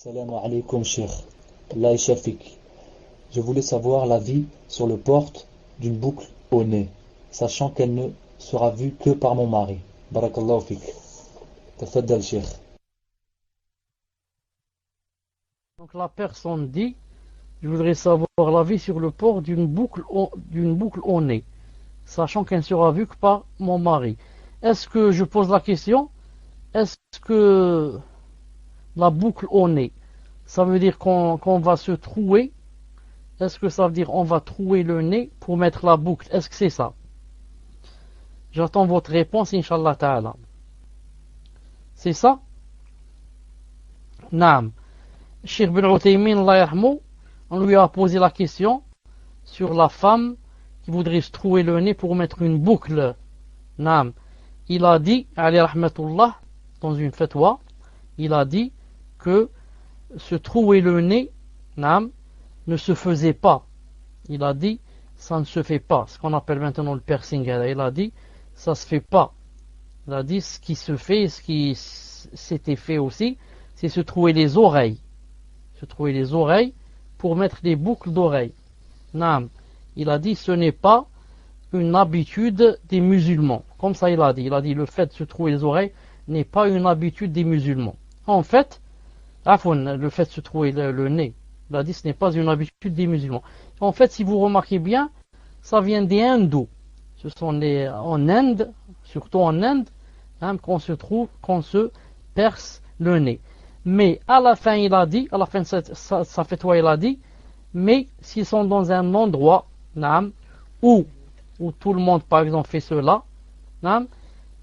Salam alaikum, Cheikh. Allah yashafik. Je voulais savoir l'avis sur le port d'une boucle au nez, sachant qu'elle ne sera vue que par mon mari. Barakallahu fik. Tafaddal, Cheikh. Donc la personne dit, je voudrais savoir l'avis sur le port d'une boucle au nez, sachant qu'elle ne sera vue que par mon mari. Est-ce que je pose la question, est-ce que la boucle au nez, ça veut dire qu'on va se trouer? Est-ce que ça veut dire on va trouer le nez pour mettre la boucle? Est-ce que c'est ça? J'attends votre réponse, Inch'Allah Ta'ala. C'est ça? Naam. Cheikh bin Uthaymin, Allah yarhamou, on lui a posé la question sur la femme qui voudrait se trouer le nez pour mettre une boucle. Naam. Il a dit, alayhi rahmatullah, dans une fatwa, il a dit que se trouer le nez, naam, ne se faisait pas. Il a dit, ça ne se fait pas. Ce qu'on appelle maintenant le piercing. Il a dit, ça se fait pas. Il a dit, ce qui se fait, ce qui s'était fait aussi, c'est se trouver les oreilles. Se trouver les oreilles pour mettre des boucles d'oreilles. Naam. Il a dit, ce n'est pas une habitude des musulmans. Comme ça, il a dit. Il a dit, le fait de se trouver les oreilles n'est pas une habitude des musulmans. En fait, le fait de se trouver le nez, il a dit, ce n'est pas une habitude des musulmans. En fait, si vous remarquez bien, ça vient des hindous. Ce sont en Inde, surtout en Inde, hein, qu'on se perce le nez. Mais à la fin, il a dit, à la fin de sa fatwa, il a dit, mais s'ils sont dans un endroit, hein, où tout le monde, par exemple, fait cela, hein,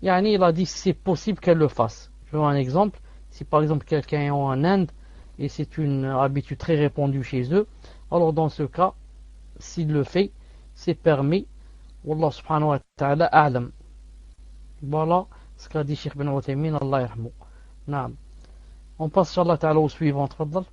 il a dit, c'est possible qu'elle le fasse. Je veux un exemple. Si par exemple quelqu'un est en Inde et c'est une habitude très répandue chez eux, alors dans ce cas, s'il le fait, c'est permis. Wallah subhanahu wa ta'ala a'lam. Voilà ce qu'a dit Cheikh bin Uthaymin, Allah yarhamou. Naam. On passe, Inch'Allah ta'ala, au suivant. Tfaddal.